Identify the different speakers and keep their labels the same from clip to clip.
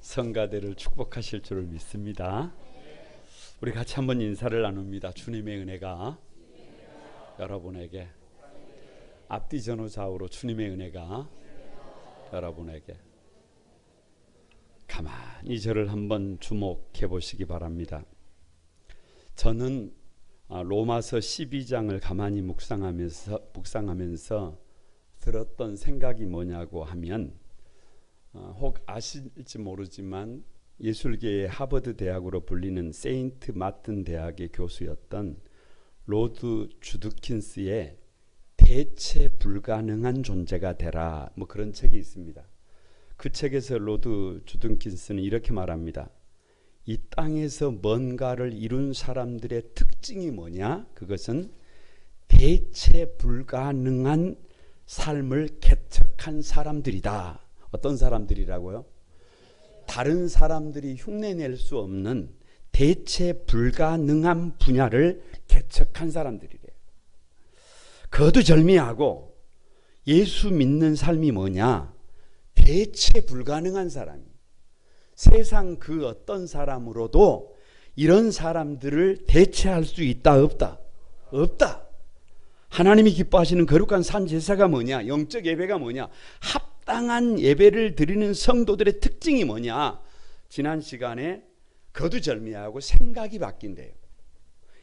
Speaker 1: 성가대를 축복하실 줄을 믿습니다. 우리 같이 한번 인사를 나눕니다. 주님의 은혜가 여러분에게, 앞뒤 전후 좌우로 주님의 은혜가 여러분에게. 가만히 저를 한번 주목해 보시기 바랍니다. 저는 로마서 12장을 가만히 묵상하면서 들었던 생각이 뭐냐고 하면, 혹 아실지 모르지만 예술계의 하버드 대학으로 불리는 세인트 마틴 대학의 교수였던 로드 주드킨스의 대체 불가능한 존재가 되라, 뭐 그런 책이 있습니다. 그 책에서 로드 주드킨스는 이렇게 말합니다. 이 땅에서 뭔가를 이룬 사람들의 특징이 뭐냐? 그것은 대체 불가능한 삶을 개척한 사람들이다. 어떤 사람들이라고요? 다른 사람들이 흉내낼 수 없는 대체 불가능한 분야를 개척한 사람들이래요. 거두절미하고 예수 믿는 삶이 뭐냐? 대체 불가능한 사람이에요. 세상 그 어떤 사람으로도 이런 사람들을 대체할 수 있다, 없다? 없다. 하나님이 기뻐하시는 거룩한 산 제사가 뭐냐? 영적 예배가 뭐냐? 합당한 예배를 드리는 성도들의 특징이 뭐냐? 지난 시간에 거두절미하고 생각이 바뀐대요.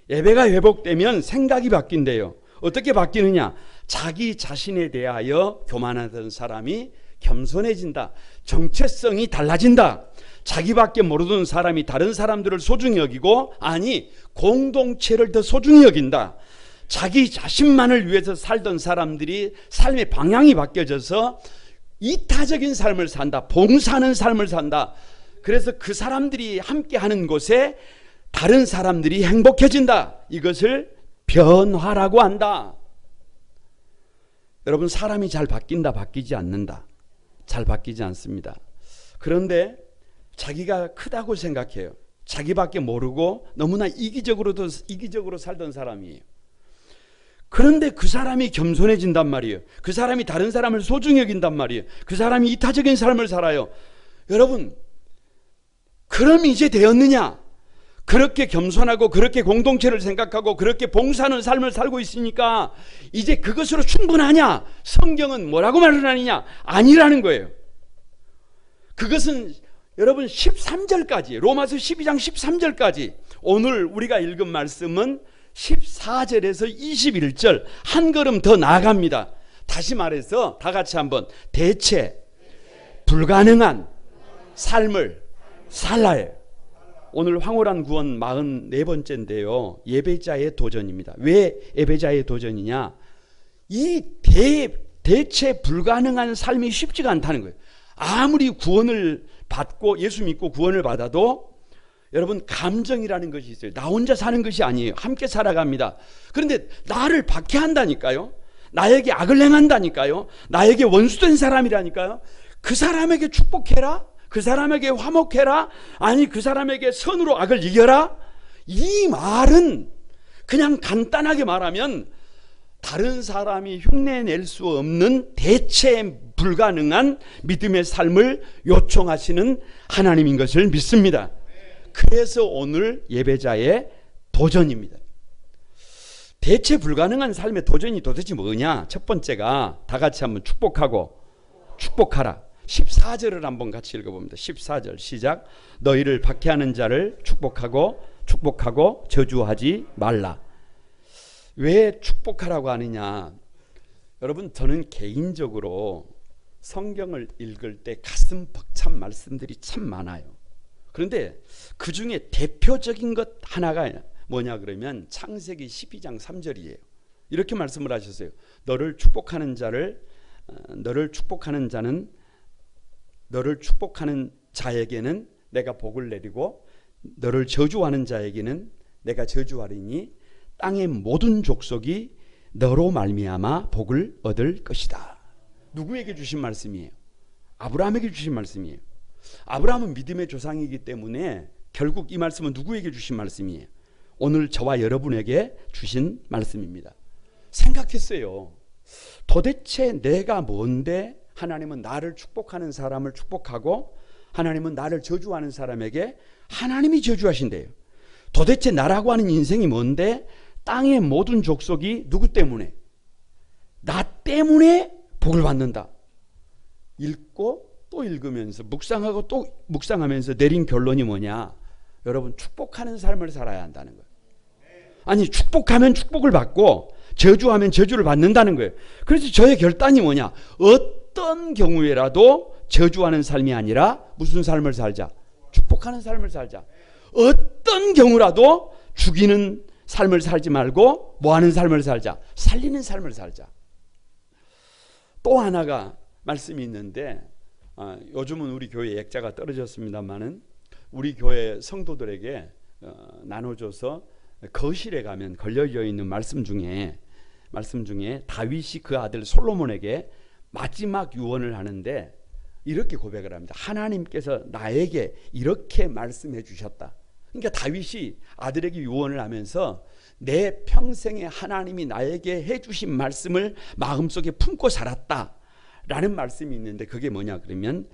Speaker 1: 예배가 회복되면 생각이 바뀐대요. 어떻게 바뀌느냐? 자기 자신에 대하여 교만하던 사람이 겸손해진다. 정체성이 달라진다. 자기밖에 모르는 사람이 다른 사람들을 소중히 여기고, 아니 공동체를 더 소중히 여긴다. 자기 자신만을 위해서 살던 사람들이 삶의 방향이 바뀌어져서 이타적인 삶을 산다. 봉사하는 삶을 산다. 그래서 그 사람들이 함께하는 곳에 다른 사람들이 행복해진다. 이것을 변화라고 한다. 여러분, 사람이 잘 바뀐다, 바뀌지 않는다? 잘 바뀌지 않습니다. 그런데 자기가 크다고 생각해요. 자기밖에 모르고 너무나 이기적으로 살던 사람이에요. 그런데 그 사람이 겸손해진단 말이에요. 그 사람이 다른 사람을 소중히 여긴단 말이에요. 그 사람이 이타적인 삶을 살아요. 여러분, 그럼 이제 되었느냐? 그렇게 겸손하고 그렇게 공동체를 생각하고 그렇게 봉사하는 삶을 살고 있으니까 이제 그것으로 충분하냐? 성경은 뭐라고 말을 하느냐? 아니라는 거예요. 그것은 여러분 13절까지, 로마서 12장 13절까지, 오늘 우리가 읽은 말씀은 14절에서 21절 한 걸음 더 나아갑니다. 다시 말해서 다 같이 한번, 대체 불가능한 삶을 살아야 해요. 오늘 황홀한 구원 44번째인데요. 예배자의 도전입니다. 왜 예배자의 도전이냐? 이 대체 불가능한 삶이 쉽지가 않다는 거예요. 아무리 구원을 받고 예수 믿고 구원을 받아도 여러분, 감정이라는 것이 있어요. 나 혼자 사는 것이 아니에요. 함께 살아갑니다. 그런데 나를 박해한다니까요. 나에게 악을 행한다니까요. 나에게 원수된 사람이라니까요. 그 사람에게 축복해라? 그 사람에게 화목해라? 아니, 그 사람에게 선으로 악을 이겨라? 이 말은 그냥 간단하게 말하면 다른 사람이 흉내낼 수 없는 대체 불가능한 믿음의 삶을 요청하시는 하나님인 것을 믿습니다. 그래서 오늘 예배자의 도전입니다. 대체 불가능한 삶의 도전이 도대체 뭐냐? 첫 번째가 다 같이 한번 축복하고 축복하라. 14절을 한번 같이 읽어봅니다. 14절 시작. 너희를 박해하는 자를 축복하고 저주하지 말라. 왜 축복하라고 하느냐? 여러분, 저는 개인적으로 성경을 읽을 때 가슴 벅찬 말씀들이 참 많아요. 그런데 그 중에 대표적인 것 하나가 뭐냐 그러면 창세기 12장 3절이에요. 이렇게 말씀을 하셨어요. 너를 축복하는 자에게는 내가 복을 내리고 너를 저주하는 자에게는 내가 저주하리니 땅의 모든 족속이 너로 말미암아 복을 얻을 것이다. 누구에게 주신 말씀이에요? 아브라함에게 주신 말씀이에요. 아브라함은 믿음의 조상이기 때문에 결국 이 말씀은 누구에게 주신 말씀이에요? 오늘 저와 여러분에게 주신 말씀입니다. 생각했어요. 도대체 내가 뭔데 하나님은 나를 축복하는 사람을 축복하고 하나님은 나를 저주하는 사람에게 하나님이 저주하신대요. 도대체 나라고 하는 인생이 뭔데 땅의 모든 족속이 누구 때문에? 나 때문에 복을 받는다. 읽고 또 읽으면서 묵상하고 또 묵상하면서 내린 결론이 뭐냐? 여러분, 축복하는 삶을 살아야 한다는 거예요. 아니, 축복하면 축복을 받고 저주하면 저주를 받는다는 거예요. 그래서 저의 결단이 뭐냐? 어떤 경우에라도 저주하는 삶이 아니라 무슨 삶을 살자? 축복하는 삶을 살자. 어떤 경우라도 죽이는 삶을 살지 말고 뭐 하는 삶을 살자? 살리는 삶을 살자. 또 하나가 말씀이 있는데, 요즘은 우리 교회 액자가 떨어졌습니다만은 우리 교회 성도들에게 나눠줘서 거실에 가면 걸려져 있는 말씀 중에 다윗이 그 아들 솔로몬에게 마지막 유언을 하는데 이렇게 고백을 합니다. 하나님께서 나에게 이렇게 말씀해 주셨다. 그러니까 다윗이 아들에게 유언을 하면서 내 평생에 하나님이 나에게 해주신 말씀을 마음속에 품고 살았다 라는 말씀이 있는데, 그게 뭐냐 그러면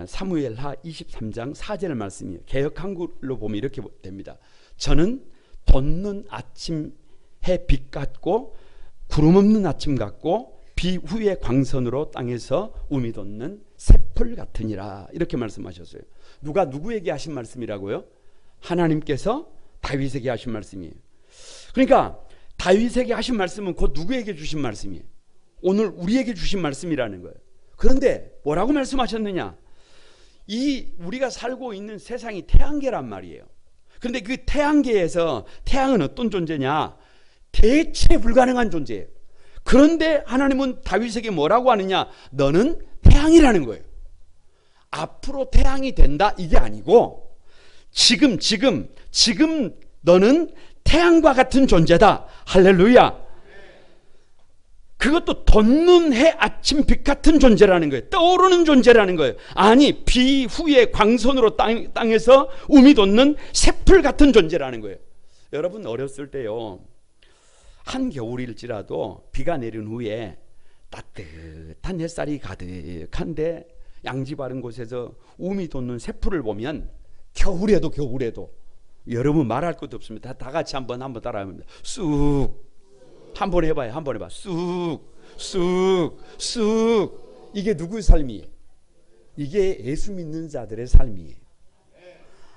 Speaker 1: 사무엘하 23장 4절 말씀이에요. 개역 한글로 보면 이렇게 됩니다. 저는 돋는 아침 해빛 같고 구름 없는 아침 같고 비 후의 광선으로 땅에서 우미 돋는 새풀 같으니라, 이렇게 말씀하셨어요. 누가 누구에게 하신 말씀이라고요? 하나님께서 다윗에게 하신 말씀이에요. 그러니까 다윗에게 하신 말씀은 곧 누구에게 주신 말씀이에요? 오늘 우리에게 주신 말씀이라는 거예요. 그런데 뭐라고 말씀하셨느냐? 이 우리가 살고 있는 세상이 태양계란 말이에요. 그런데 그 태양계에서 태양은 어떤 존재냐? 대체 불가능한 존재예요. 그런데 하나님은 다윗에게 뭐라고 하느냐? 너는 태양이라는 거예요. 앞으로 태양이 된다 이게 아니고 지금 너는 태양과 같은 존재다. 할렐루야. 그것도 돋는 해 아침 빛 같은 존재라는 거예요. 떠오르는 존재라는 거예요. 아니, 비 후에 광선으로 땅에서 우미 돋는 새풀 같은 존재라는 거예요. 여러분, 어렸을 때요, 한겨울일지라도 비가 내린 후에 따뜻한 햇살이 가득한데 양지 바른 곳에서 우미 돋는 새풀을 보면 겨울에도 여러분 말할 것도 없습니다. 다 같이 한번 따라합니다. 쑥 한번 해봐요. 쑥. 이게 누구의 삶이에요? 이게 예수 믿는 자들의 삶이에요.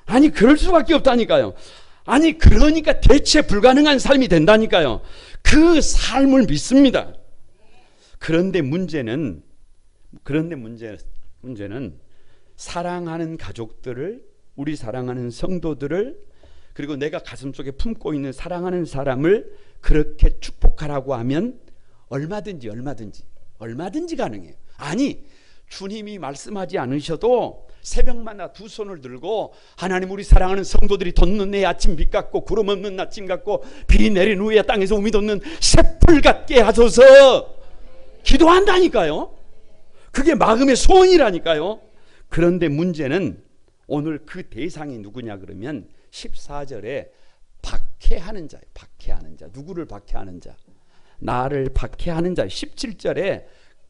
Speaker 1: 아니, 그럴 수밖에 없다니까요. 아니, 그러니까 대체 불가능한 삶이 된다니까요. 그 삶을 믿습니다. 그런데 문제는 사랑하는 가족들을, 우리 사랑하는 성도들을, 그리고 내가 가슴속에 품고 있는 사랑하는 사람을 그렇게 축복하라고 하면 얼마든지 가능해요. 아니, 주님이 말씀하지 않으셔도 새벽마다 두 손을 들고 하나님, 우리 사랑하는 성도들이 돋는 내 아침 빛 같고 구름 없는 아침 같고 비 내린 후에 땅에서 우미 돋는 새풀 같게 하소서 기도한다니까요. 그게 마음의 소원이라니까요. 그런데 문제는 오늘 그 대상이 누구냐 그러면 14절에 박해하는 자예요. 박해하는 자. 누구를 박해하는 자? 나를 박해하는 자. 17절에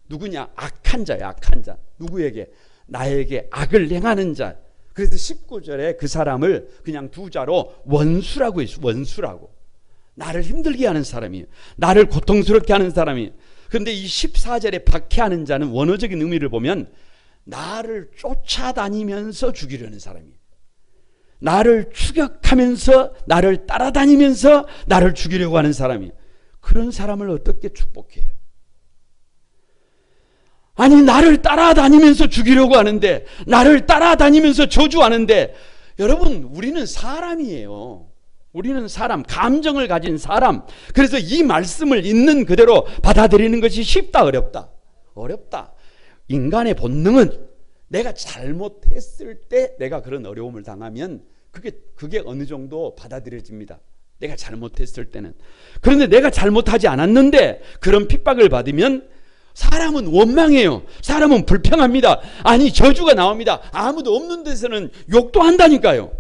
Speaker 1: 누구냐? 악한 자예요. 악한 자. 누구에게? 나에게 악을 행하는 자. 그래서 19절에 그 사람을 그냥 두 자로 원수라고 했어요. 원수라고. 나를 힘들게 하는 사람이에요. 나를 고통스럽게 하는 사람이에요. 그런데 이 14절에 박해하는 자는 원어적인 의미를 보면 나를 쫓아다니면서 죽이려는 사람이에요. 나를 추격하면서 나를 따라다니면서 나를 죽이려고 하는 사람이에요. 그런 사람을 어떻게 축복해요? 아니, 나를 따라다니면서 죽이려고 하는데, 나를 따라다니면서 저주하는데, 여러분, 우리는 사람이에요. 우리는 사람, 감정을 가진 사람. 그래서 이 말씀을 있는 그대로 받아들이는 것이 쉽다, 어렵다? 어렵다. 인간의 본능은 내가 잘못했을 때 내가 그런 어려움을 당하면 그게 어느 정도 받아들여집니다. 내가 잘못했을 때는. 그런데 내가 잘못하지 않았는데 그런 핍박을 받으면 사람은 원망해요. 사람은 불평합니다. 아니, 저주가 나옵니다. 아무도 없는 데서는 욕도 한다니까요.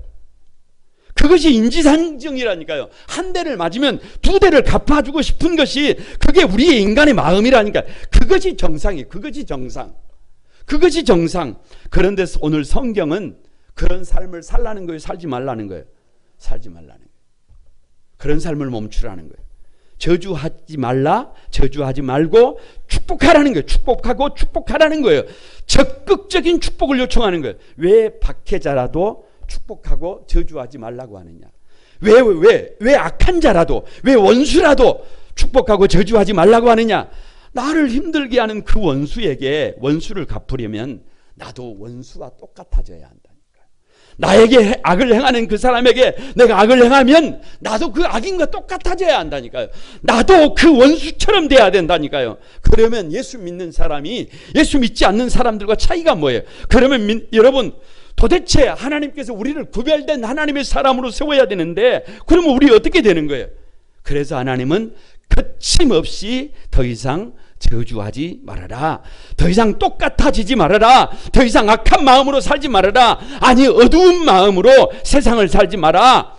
Speaker 1: 그것이 인지상정이라니까요. 한 대를 맞으면 두 대를 갚아주고 싶은 것이 그게 우리의 인간의 마음이라니까. 그것이 정상이에요. 그것이 정상. 그것이 정상. 그런데 오늘 성경은 그런 삶을 살라는 거예요, 살지 말라는 거예요? 살지 말라는 거예요. 그런 삶을 멈추라는 거예요. 저주하지 말라, 저주하지 말고 축복하라는 거예요. 축복하고 축복하라는 거예요. 적극적인 축복을 요청하는 거예요. 왜 박해자라도 축복하고 저주하지 말라고 하느냐? 왜 악한 자라도, 왜 원수라도 축복하고 저주하지 말라고 하느냐? 나를 힘들게 하는 그 원수에게 원수를 갚으려면 나도 원수와 똑같아져야 한다니까요. 나에게 악을 행하는 그 사람에게 내가 악을 행하면 나도 그 악인과 똑같아져야 한다니까요. 나도 그 원수처럼 돼야 된다니까요. 그러면 예수 믿는 사람이 예수 믿지 않는 사람들과 차이가 뭐예요? 그러면 여러분, 도대체 하나님께서 우리를 구별된 하나님의 사람으로 세워야 되는데 그러면 우리 어떻게 되는 거예요? 그래서 하나님은 거침없이 더 이상 저주하지 말아라. 더 이상 똑같아지지 말아라. 더 이상 악한 마음으로 살지 말아라. 아니, 어두운 마음으로 세상을 살지 마라.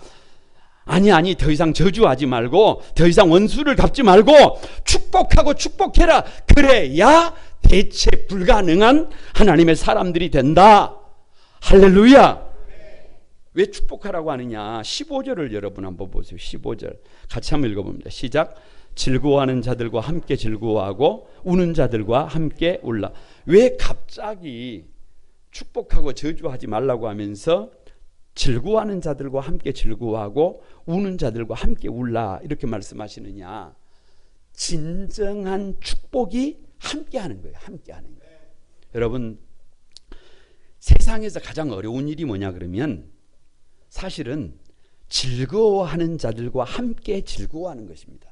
Speaker 1: 아니, 더 이상 저주하지 말고 더 이상 원수를 갚지 말고 축복하고 축복해라. 그래야 대체 불가능한 하나님의 사람들이 된다. 할렐루야. 왜 축복하라고 하느냐? 15절을 여러분 한번 보세요. 15절 같이 한번 읽어봅니다. 시작. 즐거워하는 자들과 함께 즐거워하고 우는 자들과 함께 울라. 왜 갑자기 축복하고 저주하지 말라고 하면서 즐거워하는 자들과 함께 즐거워하고 우는 자들과 함께 울라 이렇게 말씀하시느냐? 진정한 축복이 함께하는 거예요. 함께하는 거예요. 여러분, 세상에서 가장 어려운 일이 뭐냐 그러면 사실은 즐거워하는 자들과 함께 즐거워하는 것입니다.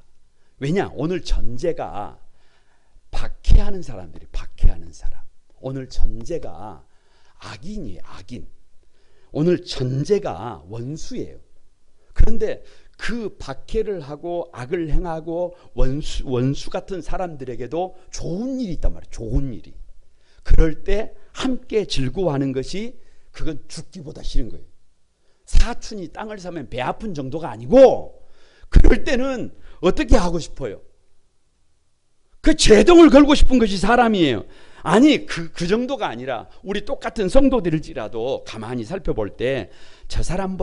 Speaker 1: 왜냐? 오늘 전제가 박해하는 사람들이 박해하는 사람. 오늘 전제가 악인이에요. 악인. 오늘 전제가 원수예요. 그런데 그 박해를 하고 악을 행하고 원수 같은 사람들에게도 좋은 일이 있단 말이에요. 좋은 일이. 그럴 때 함께 즐거워하는 것이 그건 죽기보다 싫은 거예요. 사촌이 땅을 사면 배 아픈 정도가 아니고 그럴 때는 어떻게 하고 싶어요? 그 제동을 걸고 싶은 것이 사람이에요. 아니 그 정도가 아니라 우리 똑같은 성도들일지라도 가만히 살펴볼 때 저 사람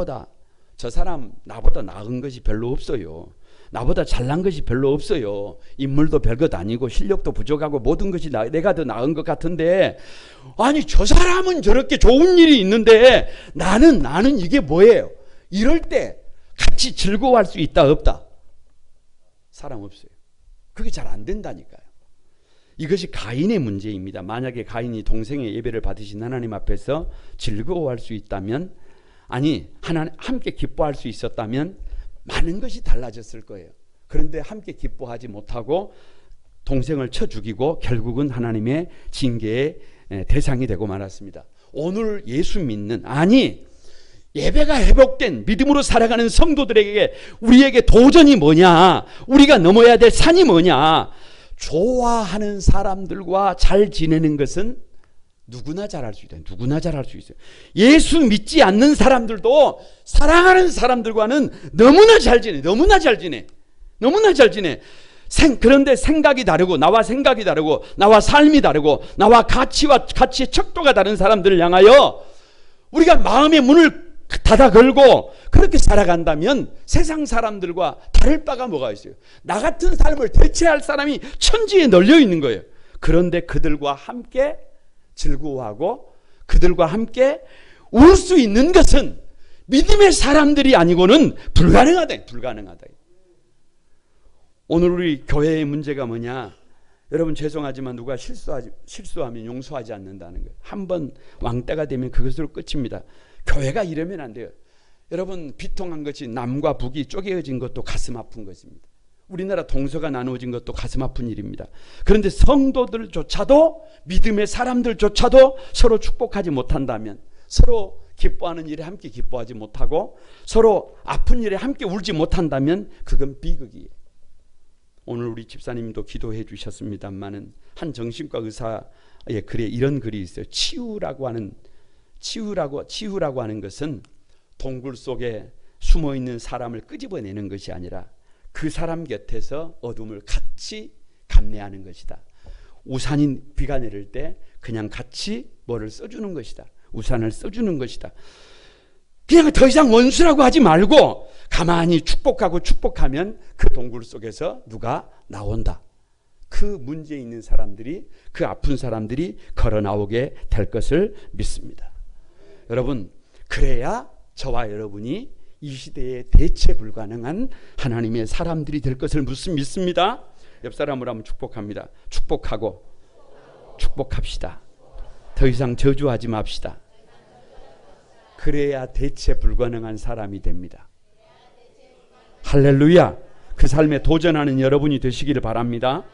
Speaker 1: 나보다 나은 것이 별로 없어요. 나보다 잘난 것이 별로 없어요. 인물도 별것 아니고 실력도 부족하고 모든 것이 내가 더 나은 것 같은데 아니 저 사람은 저렇게 좋은 일이 있는데 나는 이게 뭐예요? 이럴 때 같이 즐거워할 수 있다 없다? 사람 없어요. 그게 잘 안 된다니까요. 이것이 가인의 문제입니다. 만약에 가인이 동생의 예배를 받으신 하나님 앞에서 즐거워할 수 있다면, 아니 하나님 함께 기뻐할 수 있었다면 많은 것이 달라졌을 거예요. 그런데 함께 기뻐하지 못하고 동생을 쳐 죽이고 결국은 하나님의 징계의 대상이 되고 말았습니다. 오늘 예수 믿는, 아니 예배가 회복된 믿음으로 살아가는 성도들에게 우리에게 도전이 뭐냐, 우리가 넘어야 될 산이 뭐냐, 좋아하는 사람들과 잘 지내는 것은 누구나 잘할 수 있다. 누구나 잘할 수 있어요. 예수 믿지 않는 사람들도 사랑하는 사람들과는 너무나 잘 지내. 너무나 잘 지내. 너무나 잘 지내. 그런데 생각이 다르고 나와 생각이 다르고 나와 삶이 다르고 나와 가치의 척도가 다른 사람들을 향하여 우리가 마음의 문을 닫아 걸고 그렇게 살아간다면 세상 사람들과 다를 바가 뭐가 있어요? 나 같은 삶을 대체할 사람이 천지에 널려 있는 거예요. 그런데 그들과 함께 즐거워하고 그들과 함께 울 수 있는 것은 믿음의 사람들이 아니고는 불가능하다. 불가능하다. 오늘 우리 교회의 문제가 뭐냐? 여러분 죄송하지만 누가 실수하면 용서하지 않는다는 거예요. 한번 왕따가 되면 그것으로 끝입니다. 교회가 이러면 안 돼요. 여러분 비통한 것이 남과 북이 쪼개어진 것도 가슴 아픈 것입니다. 우리나라 동서가 나누어진 것도 가슴 아픈 일입니다. 그런데 성도들조차도 믿음의 사람들조차도 서로 축복하지 못한다면, 서로 기뻐하는 일에 함께 기뻐하지 못하고 서로 아픈 일에 함께 울지 못한다면 그건 비극이에요. 오늘 우리 집사님도 기도해 주셨습니다만은 한 정신과 의사의 글에 이런 글이 있어요. 치유라고 하는 것은 동굴 속에 숨어 있는 사람을 끄집어내는 것이 아니라 그 사람 곁에서 어둠을 같이 감내하는 것이다. 우산이 비가 내릴 때 그냥 같이 뭐를 써주는 것이다. 우산을 써주는 것이다. 그냥 더 이상 원수라고 하지 말고 가만히 축복하고 축복하면 그 동굴 속에서 누가 나온다. 그 문제 있는 사람들이, 그 아픈 사람들이 걸어 나오게 될 것을 믿습니다. 여러분, 그래야 저와 여러분이 이 시대에 대체 불가능한 하나님의 사람들이 될 것을 믿습니다. 옆 사람으로 한번 축복합니다. 축복하고 축복합시다. 더 이상 저주하지 맙시다. 그래야 대체 불가능한 사람이 됩니다. 할렐루야. 그 삶에 도전하는 여러분이 되시기를 바랍니다.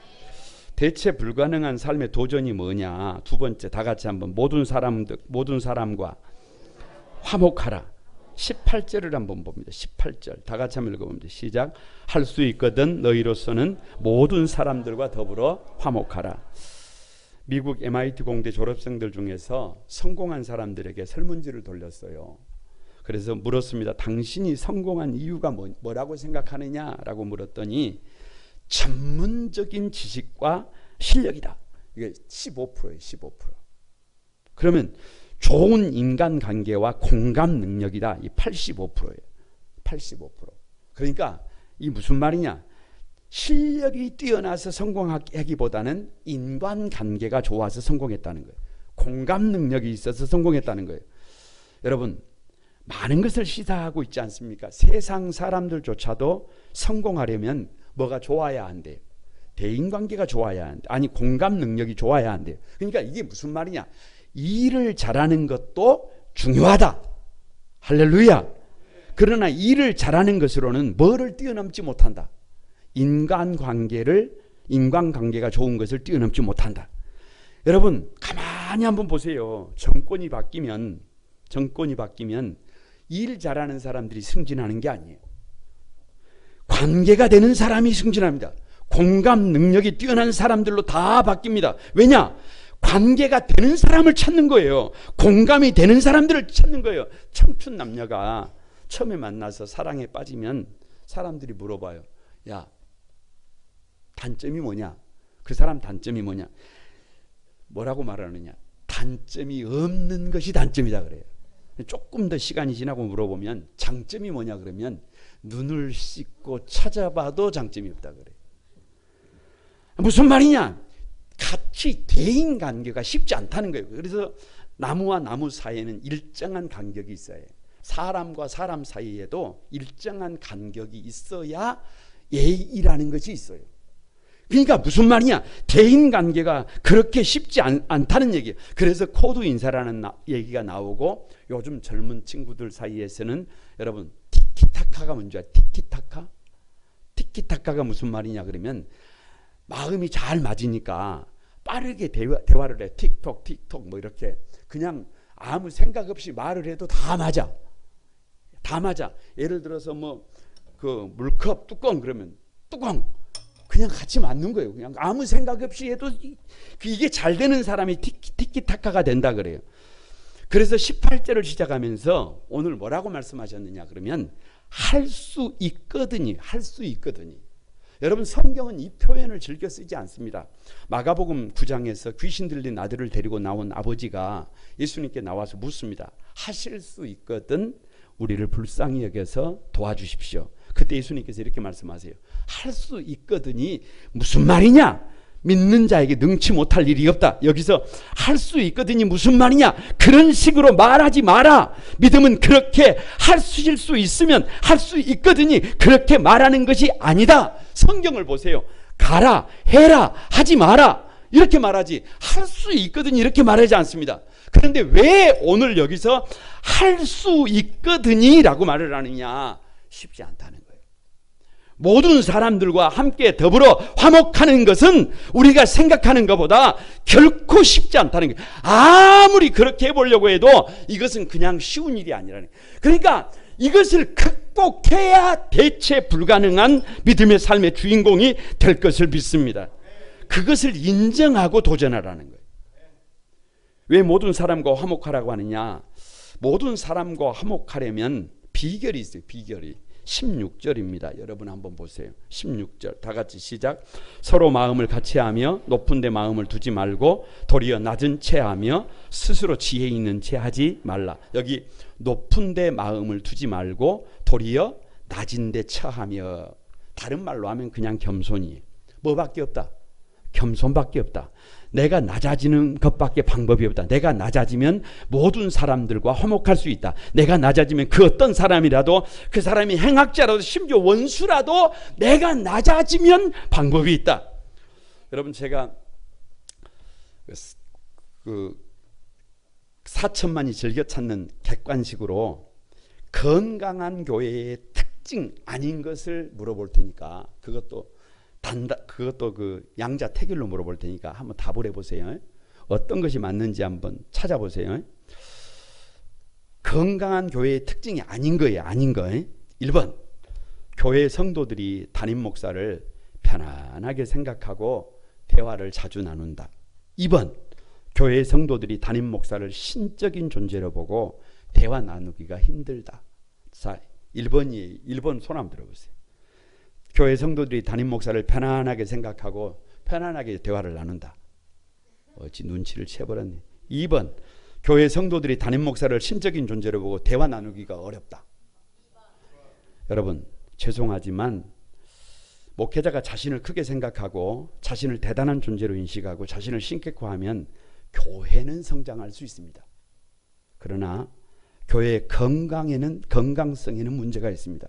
Speaker 1: 대체 불가능한 삶의 도전이 뭐냐? 두 번째, 다 같이 한번 모든 사람과 화목하라. 18절을 한번 봅니다. 18절 다 같이 한번 읽어봅니다. 시작. 할 수 있거든 너희로서는 모든 사람들과 더불어 화목하라. 미국 MIT 공대 졸업생들 중에서 성공한 사람들에게 설문지를 돌렸어요. 그래서 물었습니다. 당신이 성공한 이유가 뭐라고 생각하느냐라고 물었더니 전문적인 지식과 실력이다. 이게 15%예요. 15%. 그러면 좋은 인간관계와 공감 능력이다. 이 85%예요. 85%. 그러니까 이 무슨 말이냐? 실력이 뛰어나서 성공하기보다는 인간관계가 좋아서 성공했다는 거예요. 공감 능력이 있어서 성공했다는 거예요. 여러분, 많은 것을 시사하고 있지 않습니까? 세상 사람들조차도 성공하려면 뭐가 좋아야 한대요. 대인관계가 좋아야 한대. 아니, 공감 능력이 좋아야 한대요. 그러니까 이게 무슨 말이냐? 일을 잘하는 것도 중요하다. 할렐루야. 그러나 일을 잘하는 것으로는 뭐를 뛰어넘지 못한다. 인간관계가 좋은 것을 뛰어넘지 못한다. 여러분, 가만히 한번 보세요. 정권이 바뀌면 일 잘하는 사람들이 승진하는 게 아니에요. 관계가 되는 사람이 승진합니다. 공감 능력이 뛰어난 사람들로 다 바뀝니다. 왜냐? 관계가 되는 사람을 찾는 거예요. 공감이 되는 사람들을 찾는 거예요. 청춘 남녀가 처음에 만나서 사랑에 빠지면 사람들이 물어봐요. 야, 단점이 뭐냐? 그 사람 단점이 뭐냐? 뭐라고 말하느냐? 단점이 없는 것이 단점이다 그래요. 조금 더 시간이 지나고 물어보면 장점이 뭐냐 그러면 눈을 씻고 찾아봐도 장점이 없다 그래요. 무슨 말이냐? 같이 대인관계가 쉽지 않다는 거예요. 그래서 나무와 나무 사이에는 일정한 간격이 있어요. 사람과 사람 사이에도 일정한 간격이 있어야 예의라는 것이 있어요. 그러니까 무슨 말이냐? 대인관계가 그렇게 쉽지 않다는 얘기예요. 그래서 코드 인사라는 얘기가 나오고 요즘 젊은 친구들 사이에서는 여러분 티키타카가 뭔지 알아요? 티키타카? 티키타카가 무슨 말이냐 그러면 마음이 잘 맞으니까 빠르게 대화를 해. 틱톡 뭐 이렇게 그냥 아무 생각 없이 말을 해도 다 맞아. 다 맞아. 예를 들어서 뭐 그 물컵 뚜껑 그러면 뚜껑 그냥 같이 맞는 거예요. 그냥 아무 생각 없이 해도 이게 잘 되는 사람이 티키타카가 된다 그래요. 그래서 18절을 시작하면서 오늘 뭐라고 말씀하셨느냐 그러면 할 수 있거든요. 할 수 있거든요. 여러분, 성경은 이 표현을 즐겨 쓰지 않습니다. 마가복음 9장에서 귀신 들린 아들을 데리고 나온 아버지가 예수님께 나와서 묻습니다. 하실 수 있거든 우리를 불쌍히 여겨서 도와주십시오. 그때 예수님께서 이렇게 말씀하세요. 할 수 있거든이 무슨 말이냐? 믿는 자에게 능치 못할 일이 없다. 여기서 할 수 있거든이 무슨 말이냐? 그런 식으로 말하지 마라. 믿음은 그렇게 하실 수 있으면 할 수 있거든이 그렇게 말하는 것이 아니다. 성경을 보세요. 가라, 해라, 하지 마라 이렇게 말하지 할 수 있거든이 이렇게 말하지 않습니다. 그런데 왜 오늘 여기서 할 수 있거든이 라고 말을 하느냐? 쉽지 않다는 거예요. 모든 사람들과 함께 더불어 화목하는 것은 우리가 생각하는 것보다 결코 쉽지 않다는 거예요. 아무리 그렇게 해보려고 해도 이것은 그냥 쉬운 일이 아니라는 거예요. 그러니까 이것을 극복해야 대체 불가능한 믿음의 삶의 주인공이 될 것을 믿습니다. 그것을 인정하고 도전하라는 거예요. 왜 모든 사람과 화목하라고 하느냐? 모든 사람과 화목하려면 비결이 있어요. 비결이. 16절입니다. 여러분 한번 보세요. 16절 다 같이 시작. 서로 마음을 같이 하며 높은 데 마음을 두지 말고 도리어 낮은 채 하며 스스로 지혜 있는 채 하지 말라. 여기 높은 데 마음을 두지 말고 도리어 낮은 데 처하며, 다른 말로 하면 그냥 겸손이. 뭐밖에 없다? 겸손밖에 없다. 내가 낮아지는 것밖에 방법이 없다. 내가 낮아지면 모든 사람들과 화목할 수 있다. 내가 낮아지면 그 어떤 사람이라도, 그 사람이 행악자라도 심지어 원수라도 내가 낮아지면 방법이 있다. 여러분, 제가 그 4천만이 즐겨 찾는 객관식으로 건강한 교회의 특징 아닌 것을 물어볼 테니까, 그것도 그 양자 택일로 물어볼 테니까 한번 답을 해보세요. 어떤 것이 맞는지 한번 찾아보세요. 건강한 교회의 특징이 아닌 거예요. 아닌 거. 1번, 교회 성도들이 담임 목사를 편안하게 생각하고 대화를 자주 나눈다. 2번, 교회 성도들이 담임 목사를 신적인 존재로 보고 대화 나누기가 힘들다. 자, 1번 손 한번 들어보세요. 교회 성도들이 담임 목사를 편안하게 생각하고 편안하게 대화를 나눈다. 어찌 눈치를 채버렸네. 2번, 교회 성도들이 담임 목사를 신적인 존재로 보고 대화 나누기가 어렵다. 여러분, 죄송하지만 목회자가 자신을 크게 생각하고 자신을 대단한 존재로 인식하고 자신을 신격화하면 교회는 성장할 수 있습니다. 그러나 교회의 건강성에는 문제가 있습니다.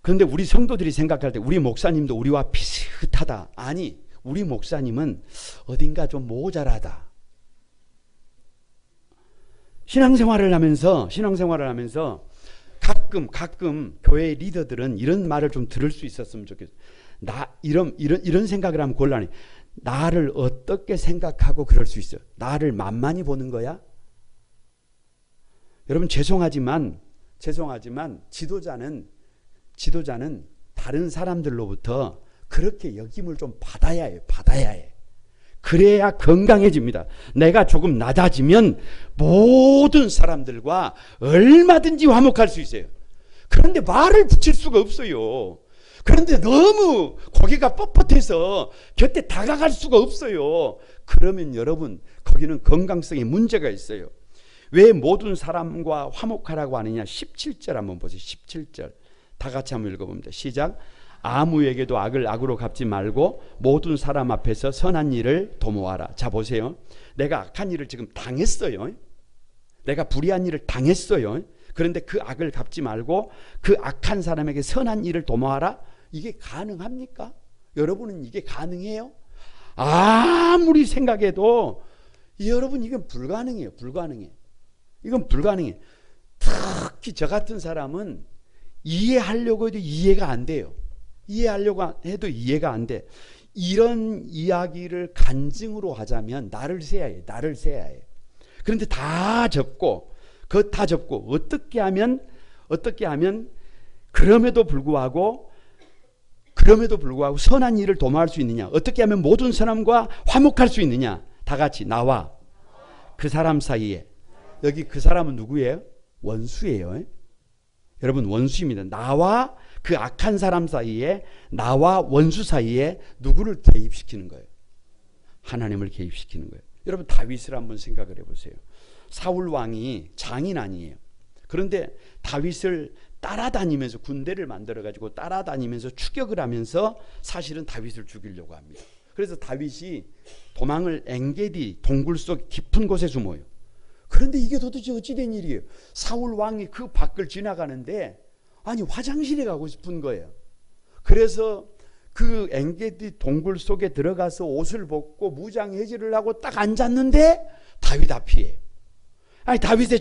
Speaker 1: 그런데 우리 성도들이 생각할 때 우리 목사님도 우리와 비슷하다. 아니, 우리 목사님은 어딘가 좀 모자라다. 신앙생활을 하면서 가끔 교회 리더들은 이런 말을 좀 들을 수 있었으면 좋겠어요. 이런 생각을 하면 곤란해. 나를 어떻게 생각하고 그럴 수 있어요? 나를 만만히 보는 거야? 여러분, 죄송하지만 지도자는 다른 사람들로부터 그렇게 여김을 좀 받아야 해. 그래야 건강해집니다. 내가 조금 낮아지면 모든 사람들과 얼마든지 화목할 수 있어요. 그런데 말을 붙일 수가 없어요. 그런데 너무 고개가 뻣뻣해서 곁에 다가갈 수가 없어요. 그러면 여러분, 거기는 건강성에 문제가 있어요. 왜 모든 사람과 화목하라고 하느냐? 17절 한번 보세요. 17절 다 같이 한번 읽어봅니다. 시작. 아무에게도 악을 악으로 갚지 말고 모든 사람 앞에서 선한 일을 도모하라. 자, 보세요. 내가 악한 일을 지금 당했어요. 내가 불의한 일을 당했어요. 그런데 그 악을 갚지 말고 그 악한 사람에게 선한 일을 도모하라. 이게 가능합니까? 여러분은 이게 가능해요? 아무리 생각해도 여러분, 이건 불가능해요. 이건 불가능해. 특히 저 같은 사람은 이해하려고 해도 이해가 안 돼요. 이해하려고 해도 이해가 안 돼. 이런 이야기를 간증으로 하자면 나를 세야 해. 그런데 다 접고 어떻게 하면 그럼에도 불구하고 선한 일을 도모할 수 있느냐? 어떻게 하면 모든 사람과 화목할 수 있느냐? 다 같이 나와 그 사람 사이에. 여기 그 사람은 누구예요? 원수예요. 여러분, 원수입니다. 나와 그 악한 사람 사이에, 나와 원수 사이에 누구를 개입시키는 거예요? 하나님을 개입시키는 거예요. 여러분, 다윗을 한번 생각을 해보세요. 사울 왕이 장인 아니에요. 그런데 다윗을 따라다니면서, 군대를 만들어가지고 따라다니면서 추격을 하면서 사실은 다윗을 죽이려고 합니다. 그래서 다윗이 도망을 엥게디 동굴 속 깊은 곳에 숨어요. 그런데 이게 도대체 어찌된 일이에요? 사울 왕이 그 밖을 지나가는데 화장실에 가고 싶은 거예요. 그래서 그 엥게디 동굴 속에 들어가서 옷을 벗고 무장해제를 하고 딱 앉았는데 다윗 앞이에요. 다윗의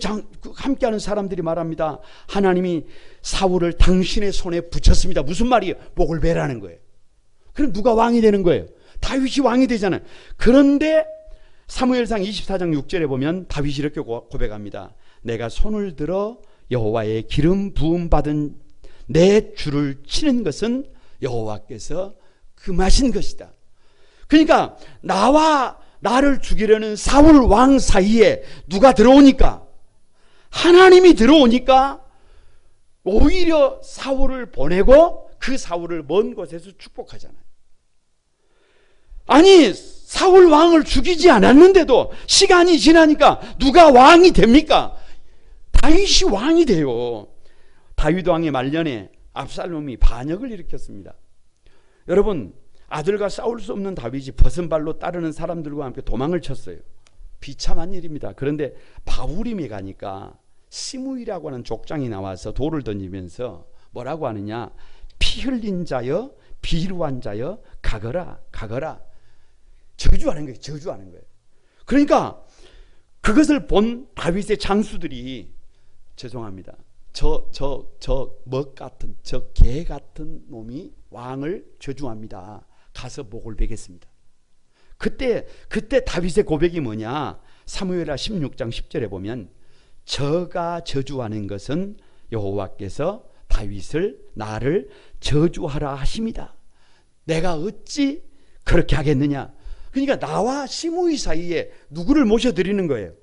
Speaker 1: 함께하는 사람들이 말합니다. 하나님이 사울을 당신의 손에 붙였습니다. 무슨 말이에요? 목을 베라는 거예요. 그럼 누가 왕이 되는 거예요? 다윗이 왕이 되잖아요. 그런데 사무엘상 24장 6절에 보면 다윗이 이렇게 고백합니다. 내가 손을 들어 여호와의 기름 부음 받은 내 주를 치는 것은 여호와께서 금하신 것이다. 그러니까 나와 나를 죽이려는 사울 왕 사이에 누가 들어오니까? 하나님이 들어오니까 오히려 사울을 보내고 그 사울을 먼 곳에서 축복하잖아요. 아니, 사울 왕을 죽이지 않았는데도 시간이 지나니까 누가 왕이 됩니까? 다윗이 왕이 돼요. 다윗 왕의 말년에 압살롬이 반역을 일으켰습니다. 여러분, 아들과 싸울 수 없는 다윗이 벗은발로 따르는 사람들과 함께 도망을 쳤어요. 비참한 일입니다. 그런데 바후림에 가니까 시므이라고 하는 족장이 나와서 돌을 던지면서 뭐라고 하느냐, 피 흘린 자여 비루한 자여 가거라 가거라, 저주하는 거예요. 저주하는 거예요. 그러니까 그것을 본 다윗의 장수들이, 죄송합니다, 저 먹 같은, 저 개 같은 놈이 왕을 저주합니다. 가서 목을 베겠습니다. 그때 다윗의 고백이 뭐냐? 사무엘하 16장 10절에 보면 저가 저주하는 것은 여호와께서 다윗을, 나를 저주하라 하십니다. 내가 어찌 그렇게 하겠느냐? 그러니까 나와 시므이 사이에 누구를 모셔드리는 거예요?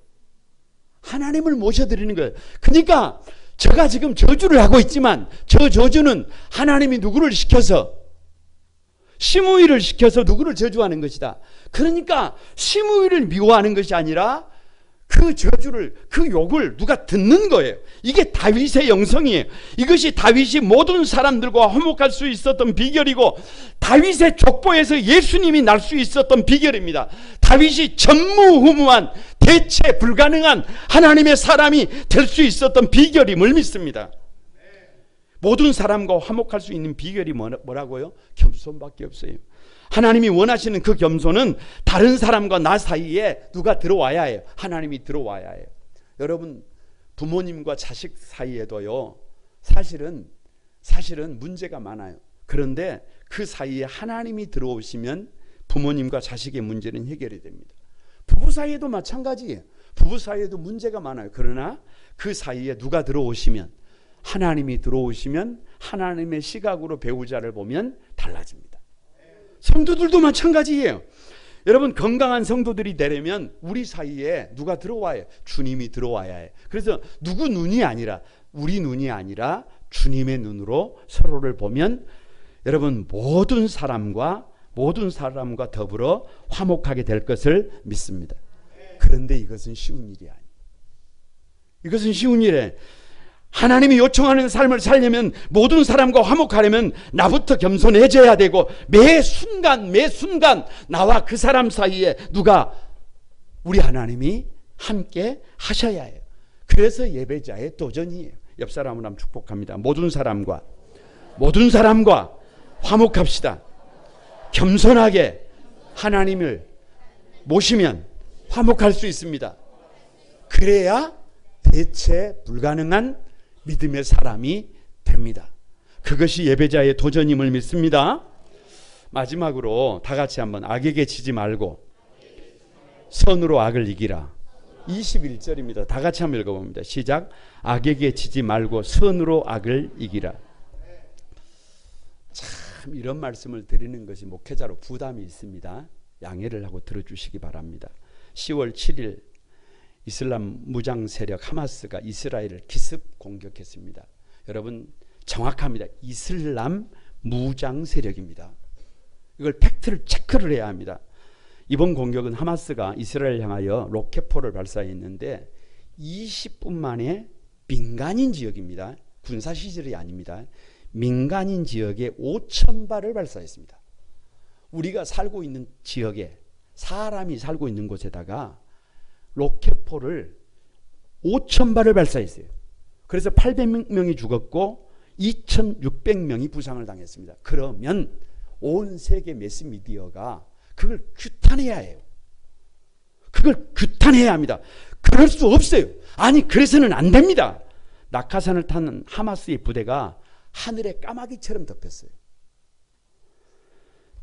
Speaker 1: 하나님을 모셔드리는 거예요. 그러니까 제가 지금 저주를 하고 있지만 저 저주는 하나님이 누구를 시켜서, 시므이를 시켜서 누구를 저주하는 것이다. 그러니까 시므이를 미워하는 것이 아니라 그 저주를, 그 욕을 누가 듣는 거예요. 이게 다윗의 영성이에요. 이것이 다윗이 모든 사람들과 화목할 수 있었던 비결이고, 다윗의 족보에서 예수님이 날 수 있었던 비결입니다. 다윗이 전무후무한, 대체 불가능한 하나님의 사람이 될 수 있었던 비결임을 믿습니다. 모든 사람과 화목할 수 있는 비결이 뭐라고요? 겸손밖에 없어요. 하나님이 원하시는 그 겸손은 다른 사람과 나 사이에 누가 들어와야 해요. 하나님이 들어와야 해요. 여러분, 부모님과 자식 사이에도요, 사실은 문제가 많아요. 그런데 그 사이에 하나님이 들어오시면 부모님과 자식의 문제는 해결이 됩니다. 부부 사이에도 마찬가지예요. 부부 사이에도 문제가 많아요. 그러나 그 사이에 누가 들어오시면, 하나님이 들어오시면, 하나님의 시각으로 배우자를 보면 달라집니다. 성도들도 마찬가지예요. 여러분, 건강한 성도들이 되려면 우리 사이에 누가 들어와야 해요? 주님이 들어와야 해요. 그래서 누구 눈이 아니라, 우리 눈이 아니라 주님의 눈으로 서로를 보면 여러분, 모든 사람과 더불어 화목하게 될 것을 믿습니다. 그런데 이것은 쉬운 일이 아니에요. 이것은 쉬운 일이에요. 하나님이 요청하는 삶을 살려면, 모든 사람과 화목하려면 나부터 겸손해져야 되고, 매 순간 나와 그 사람 사이에 누가, 우리 하나님이 함께 하셔야 해요. 그래서 예배자의 도전이에요. 옆 사람을 한번 축복합니다. 모든 사람과 화목합시다. 겸손하게 하나님을 모시면 화목할 수 있습니다. 그래야 대체 불가능한 믿음의 사람이 됩니다. 그것이 예배자의 도전임을 믿습니다. 마지막으로 다 같이 한번, 악에게 지지 말고 선으로 악을 이기라. 21절입니다. 다 같이 한번 읽어봅니다. 시작. 악에게 지지 말고 선으로 악을 이기라. 참, 이런 말씀을 드리는 것이 목회자로 부담이 있습니다. 양해를 하고 들어주시기 바랍니다. 10월 7일 이슬람 무장 세력 하마스가 이스라엘을 기습 공격했습니다. 여러분, 정확합니다. 이슬람 무장 세력입니다. 이걸 팩트를 체크를 해야 합니다. 이번 공격은 하마스가 이스라엘 향하여 로켓포를 발사했는데 20분 만에 민간인 지역입니다. 군사 시설이 아닙니다. 민간인 지역에 5,000발을 발사했습니다. 우리가 살고 있는 지역에, 사람이 살고 있는 곳에다가 로켓포를 5,000발을 발사했어요. 그래서 800명이 죽었고 2,600명이 부상을 당했습니다. 그러면 온 세계 매스미디어가 그걸 규탄해야 해요. 그걸 규탄해야 합니다. 그럴 수 없어요. 아니, 그래서는 안 됩니다. 낙하산을 타는 하마스의 부대가 하늘에 까마귀처럼 덮였어요.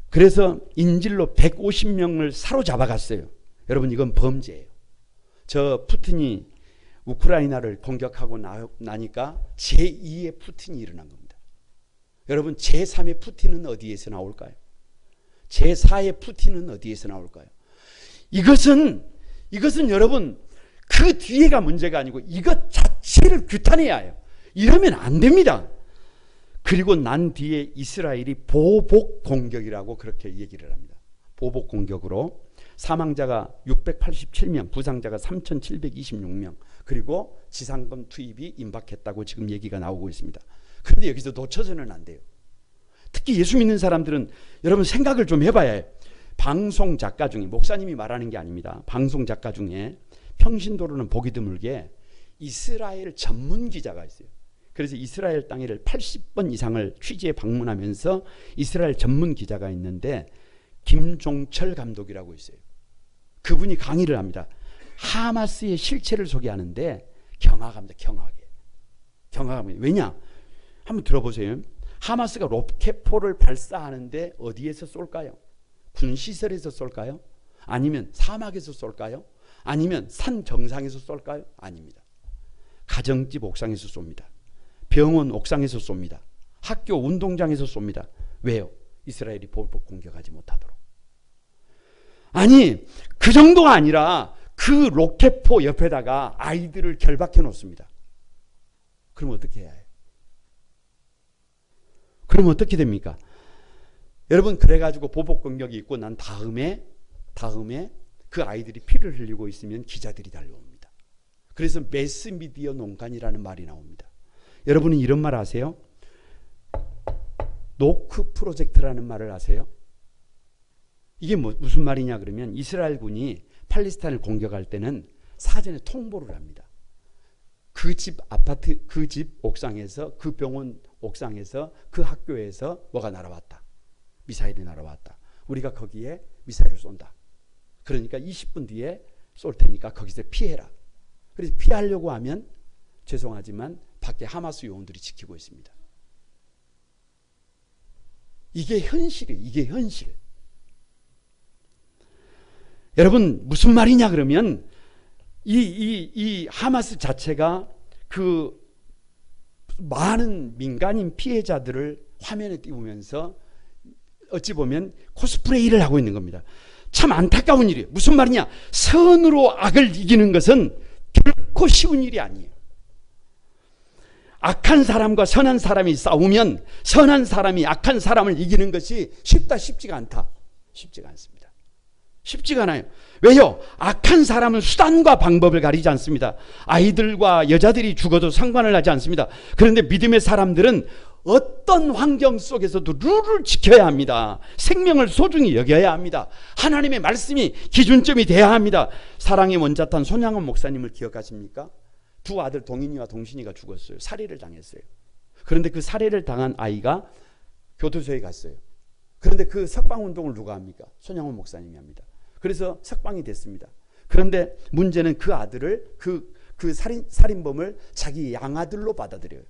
Speaker 1: 그래서 인질로 150명을 사로잡아갔어요. 여러분, 이건 범죄예요. 저 푸틴이 우크라이나를 공격하고 나니까 제2의 푸틴이 일어난 겁니다. 여러분, 제3의 푸틴은 어디에서 나올까요? 제4의 푸틴은 어디에서 나올까요? 이것은 여러분, 그 뒤에가 문제가 아니고 이것 자체를 규탄해야 해요. 이러면 안 됩니다. 그리고 난 뒤에 이스라엘이 보복 공격이라고 그렇게 얘기를 합니다. 보복 공격으로 사망자가 687명, 부상자가 3,726명, 그리고 지상군 투입이 임박했다고 지금 얘기가 나오고 있습니다. 그런데 여기서 놓쳐서는 안 돼요. 특히 예수 믿는 사람들은 여러분 생각을 좀 해봐야 해요. 방송 작가 중에, 목사님이 말하는 게 아닙니다. 방송 작가 중에 평신도로는 보기 드물게 이스라엘 전문 기자가 있어요. 그래서 이스라엘 땅에를 80번 이상을 취재에 방문하면서 이스라엘 전문 기자가 있는데 김종철 감독이라고 있어요. 그분이 강의를 합니다. 하마스의 실체를 소개하는데 경악합니다. 경악합니다. 왜냐? 한번 들어보세요. 하마스가 로켓포를 발사하는데 어디에서 쏠까요? 군시설에서 쏠까요? 아니면 사막에서 쏠까요? 아니면 산 정상에서 쏠까요? 아닙니다. 가정집 옥상에서 쏩니다. 병원 옥상에서 쏩니다. 학교 운동장에서 쏩니다. 왜요? 이스라엘이 보복 공격하지 못하도록. 아니, 그 정도가 아니라 그 로켓포 옆에다가 아이들을 결박해 놓습니다. 그럼 어떻게 해야 해요? 그럼 어떻게 됩니까? 여러분, 그래가지고 보복 공격이 있고 난 다음에 그 아이들이 피를 흘리고 있으면 기자들이 달려옵니다. 그래서 매스미디어 농간이라는 말이 나옵니다. 여러분은 이런 말 아세요? 노크 프로젝트라는 말을 아세요? 이게 무슨 말이냐 그러면 이스라엘군이 팔레스타인을 공격할 때는 사전에 통보를 합니다. 그 집 아파트, 그 집 옥상에서, 그 병원 옥상에서, 그 학교에서 뭐가 날아왔다. 미사일이 날아왔다. 우리가 거기에 미사일을 쏜다. 그러니까 20분 뒤에 쏠 테니까 거기서 피해라. 그래서 피하려고 하면 죄송하지만 밖에 하마스 요원들이 지키고 있습니다. 이게 현실이에요. 이게 현실. 여러분, 무슨 말이냐 그러면 이 하마스 자체가 그 많은 민간인 피해자들을 화면에 띄우면서 어찌 보면 코스프레이를 하고 있는 겁니다. 참 안타까운 일이에요. 무슨 말이냐? 선으로 악을 이기는 것은 결코 쉬운 일이 아니에요. 악한 사람과 선한 사람이 싸우면 선한 사람이 악한 사람을 이기는 것이 쉽지가 않다. 쉽지가 않습니다. 쉽지가 않아요. 왜요? 악한 사람은 수단과 방법을 가리지 않습니다. 아이들과 여자들이 죽어도 상관을 하지 않습니다. 그런데 믿음의 사람들은 어떤 환경 속에서도 룰을 지켜야 합니다. 생명을 소중히 여겨야 합니다. 하나님의 말씀이 기준점이 돼야 합니다. 사랑의 원자탄 손양원 목사님을 기억하십니까? 두 아들 동인이와 동신이가 죽었어요. 살해를 당했어요. 그런데 그 살해를 당한 아이가 교도소에 갔어요. 그런데 그 석방운동을 누가 합니까? 손양원 목사님이 합니다. 그래서 석방이 됐습니다. 그런데 문제는 그 아들을 그 살인범을 자기 양아들로 받아들여요.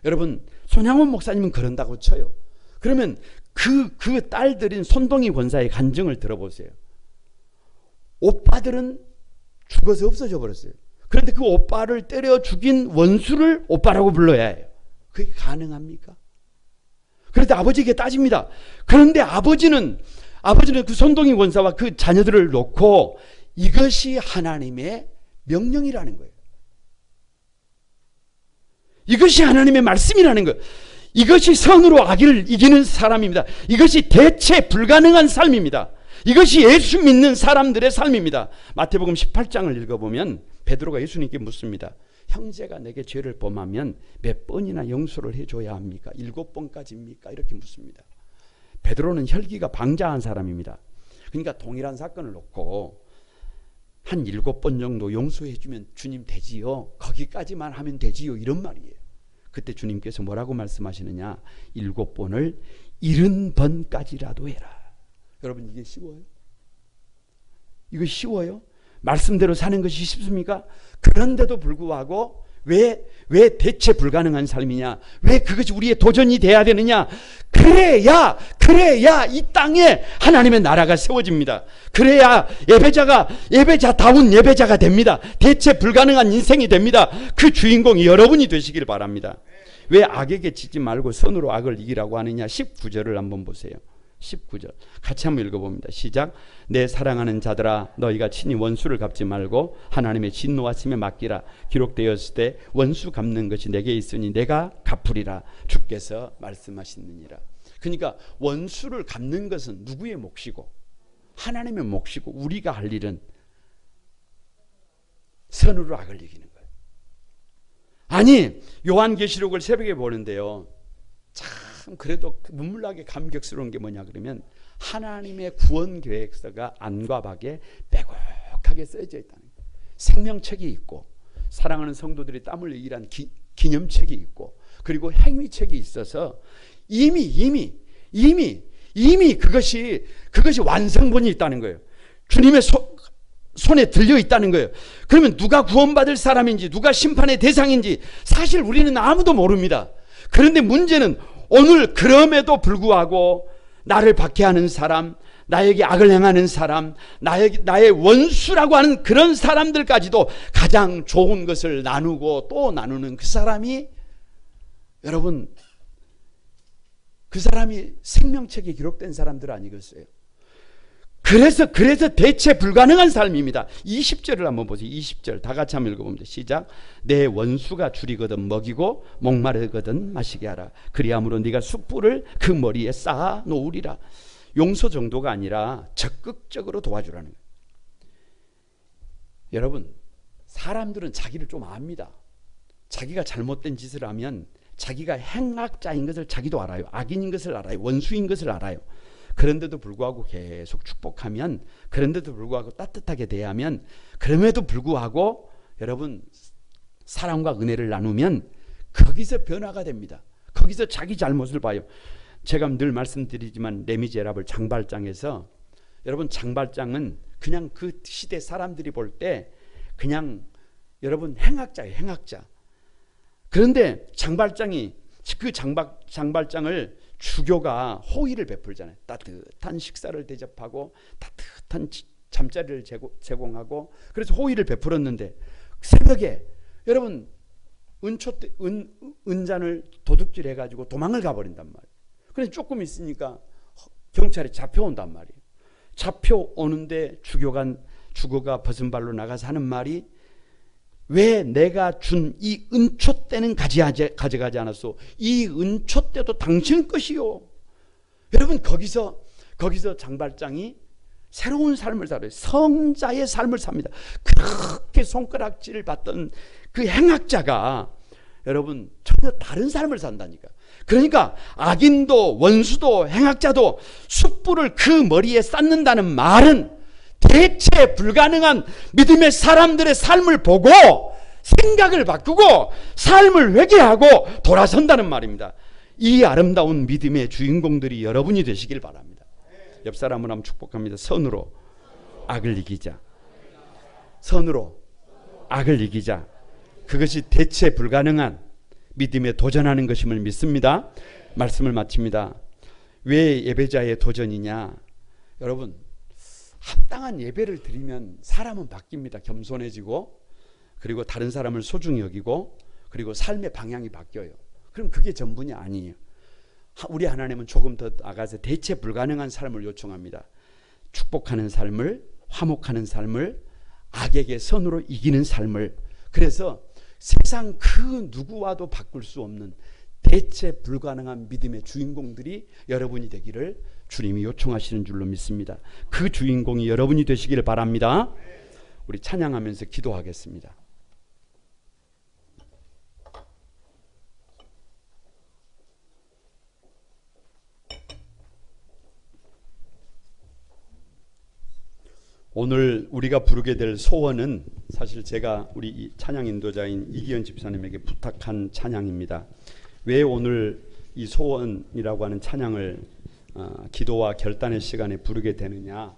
Speaker 1: 여러분, 손양원 목사님은 그런다고 쳐요. 그러면 그 딸들인 손동희 권사의 간증을 들어보세요. 오빠들은 죽어서 없어져 버렸어요. 그런데 그 오빠를 때려 죽인 원수를 오빠라고 불러야 해요. 그게 가능합니까? 그런데 아버지에게 따집니다. 그런데 아버지는 그 손동희 권사와 그 자녀들을 놓고 이것이 하나님의 명령이라는 거예요. 이것이 하나님의 말씀이라는 거예요. 이것이 선으로 악을 이기는 사람입니다. 이것이 대체 불가능한 삶입니다. 이것이 예수 믿는 사람들의 삶입니다. 마태복음 18장을 읽어보면 베드로가 예수님께 묻습니다. 형제가 내게 죄를 범하면 몇 번이나 용서를 해줘야 합니까? 7번까지입니까? 이렇게 묻습니다. 베드로는 혈기가 방자한 사람입니다. 그러니까 동일한 사건을 놓고 한 7번 정도 용서해주면 주님 되지요. 거기까지만 하면 되지요. 이런 말이에요. 그때 주님께서 뭐라고 말씀하시느냐? 7번을 70번까지라도 해라. 여러분, 이게 쉬워요? 이거 쉬워요? 말씀대로 사는 것이 쉽습니까? 그런데도 불구하고 왜 대체 불가능한 삶이냐? 왜 그것이 우리의 도전이 돼야 되느냐? 그래야 이 땅에 하나님의 나라가 세워집니다. 그래야 예배자다운 예배자가 됩니다. 대체 불가능한 인생이 됩니다. 그 주인공이 여러분이 되시길 바랍니다. 왜 악에게 지지 말고 선으로 악을 이기라고 하느냐? 19절을 한번 보세요. 19절 같이 한번 읽어봅니다. 시작. 내 사랑하는 자들아 너희가 친히 원수를 갚지 말고 하나님의 진노하심에 맡기라. 기록되었을 때 원수 갚는 것이 내게 있으니 내가 갚으리라 주께서 말씀하시느니라. 그러니까 원수를 갚는 것은 누구의 몫이고 하나님의 몫이고 우리가 할 일은 선으로 악을 이기는 거예요. 아니 요한계시록을 새벽에 보는데요, 참 그래도 눈물나게 감격스러운 게 뭐냐 그러면 하나님의 구원 계획서가 안과 밖에 빼곡하게 써져 있다는 거예요. 생명책이 있고 사랑하는 성도들이 땀을 흘리란 기념책이 있고 그리고 행위책이 있어서 이미 그것이 완성본이 있다는 거예요. 주님의 손에 들려 있다는 거예요. 그러면 누가 구원받을 사람인지 누가 심판의 대상인지 사실 우리는 아무도 모릅니다. 그런데 문제는 오늘 그럼에도 불구하고 나를 박해하는 사람, 나에게 악을 행하는 사람, 나의 원수라고 하는 그런 사람들까지도 가장 좋은 것을 나누고 또 나누는 그 사람이, 여러분, 그 사람이 생명책에 기록된 사람들 아니겠어요? 그래서 대체 불가능한 삶입니다. 20절을 한번 보세요. 20절 다 같이 한번 읽어봅니다. 시작. 내 원수가 줄이거든 먹이고 목마르거든 마시게 하라. 그리함으로 네가 숯불을 그 머리에 쌓아 놓으리라. 용서 정도가 아니라 적극적으로 도와주라는 거예요. 여러분, 사람들은 자기를 좀 압니다. 자기가 잘못된 짓을 하면 자기가 행악자인 것을 자기도 알아요. 악인인 것을 알아요. 원수인 것을 알아요. 그런데도 불구하고 계속 축복하면, 그런데도 불구하고 따뜻하게 대하면, 그럼에도 불구하고 여러분 사랑과 은혜를 나누면 거기서 변화가 됩니다. 거기서 자기 잘못을 봐요. 제가 늘 말씀드리지만 레미제라블 장발장에서, 여러분 장발장은 그냥 그 시대 사람들이 볼 때 그냥 여러분 행악자예요. 행악자. 그런데 장발장이 그 장발장을 주교가 호의를 베풀잖아요. 따뜻한 식사를 대접하고 따뜻한 잠자리를 제공하고, 그래서 호의를 베풀었는데 새벽에 여러분 은잔을 도둑질 해가지고 도망을 가버린단 말이에요. 그래서 조금 있으니까 경찰이 잡혀온단 말이에요. 잡혀오는데 주교가 벗은 발로 나가서 하는 말이, 왜 내가 준 이 은촛대는 가져가지 않았소? 이 은촛대도 당신 것이요. 여러분 거기서 장발장이 새로운 삶을 살아요. 성자의 삶을 삽니다. 그렇게 손가락질을 받던 그 행악자가 여러분 전혀 다른 삶을 산다니까. 그러니까 악인도 원수도 행악자도 숯불을 그 머리에 쌓는다는 말은 대체 불가능한 믿음의 사람들의 삶을 보고 생각을 바꾸고 삶을 회개하고 돌아선다는 말입니다. 이 아름다운 믿음의 주인공들이 여러분이 되시길 바랍니다. 옆 사람을 한번 축복합니다. 선으로 악을 이기자. 선으로 악을 이기자. 그것이 대체 불가능한 믿음에 도전하는 것임을 믿습니다. 말씀을 마칩니다. 왜 예배자의 도전이냐? 여러분, 합당한 예배를 드리면 사람은 바뀝니다. 겸손해지고, 그리고 다른 사람을 소중히 여기고, 그리고 삶의 방향이 바뀌어요. 그럼 그게 전부냐? 아니에요. 우리 하나님은 조금 더 나가서 대체 불가능한 삶을 요청합니다. 축복하는 삶을, 화목하는 삶을, 악에게 선으로 이기는 삶을. 그래서 세상 그 누구와도 바꿀 수 없는 대체 불가능한 믿음의 주인공들이 여러분이 되기를 주님이 요청하시는 줄로 믿습니다. 그 주인공이 여러분이 되시기를 바랍니다. 우리 찬양하면서 기도하겠습니다. 오늘 우리가 부르게 될 소원은 사실 제가 우리 찬양 인도자인 이기현 집사님에게 부탁한 찬양입니다. 왜 오늘 이 소원이라고 하는 찬양을 기도와 결단의 시간에 부르게 되느냐?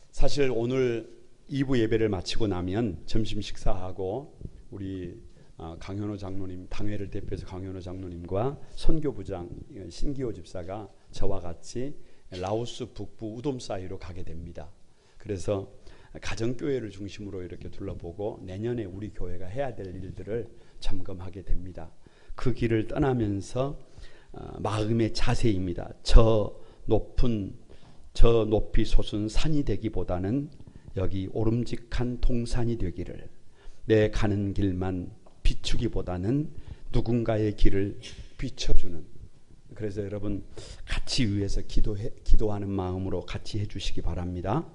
Speaker 1: 사실 오늘 2부 예배를 마치고 나면 점심 식사하고 우리 강현호 장로님, 당회를 대표해서 강현호 장로님과 선교부장 신기호 집사가 저와 같이 라오스 북부 우돔 사이로 가게 됩니다. 그래서 가정교회를 중심으로 이렇게 둘러보고 내년에 우리 교회가 해야 될 일들을 점검하게 됩니다. 그 길을 떠나면서 마음의 자세입니다. 저 저 높이 솟은 산이 되기보다는 여기 오름직한 동산이 되기를, 내 가는 길만 비추기보다는 누군가의 길을 비춰주는, 그래서 여러분 같이 위해서 기도하는 마음으로 같이 해주시기 바랍니다.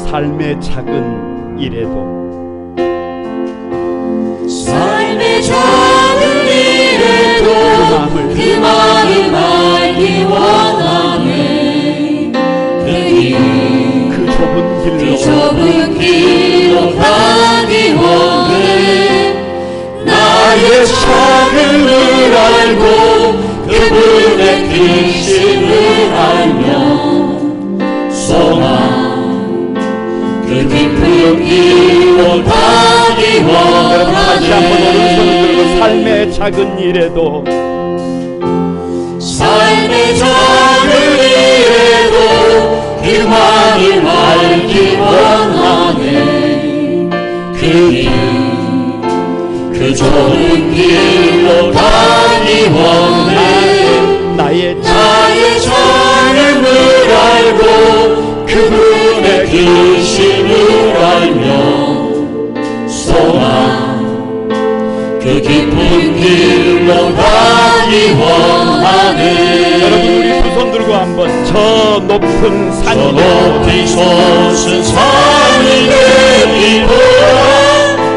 Speaker 1: 삶의 작은 일에도
Speaker 2: 그 마음을 알기 원하네. 그 좁은 길로 가기 원해. 나의 작음을 알고 그분의 크심을 알면 소망 그 깊은 길로 가기 원하네.
Speaker 1: 다시 한번 오른손을 들고 삶의 작은 일에도
Speaker 2: 작은 일에도 그 마음을 알기 원하네. 그 좁은 길로 가기 원해.
Speaker 1: 나의
Speaker 2: 작음을 알고 그분의 크심을 알면 소망 그 깊은 길로 가기 원하네.
Speaker 1: 여러분 우리 두 손 들고 한번 저 높은 산이
Speaker 2: 높이 솟은 산이 되기보다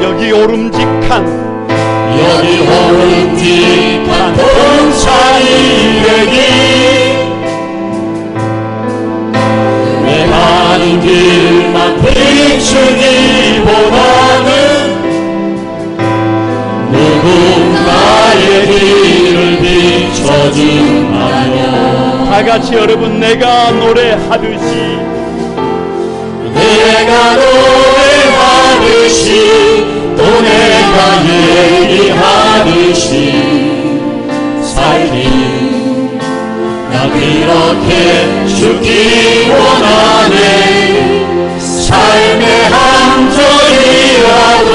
Speaker 1: 여기 오름직한
Speaker 2: 동산이 되기. 내 가는 길만 비추기보다는 누군가의 길을 비춰준다면
Speaker 1: 다 같이 여러분 내가 노래하듯이
Speaker 2: 또 내가 얘기하듯이 살기 나 그렇게 죽기 원하네. 삶의 한 절이라도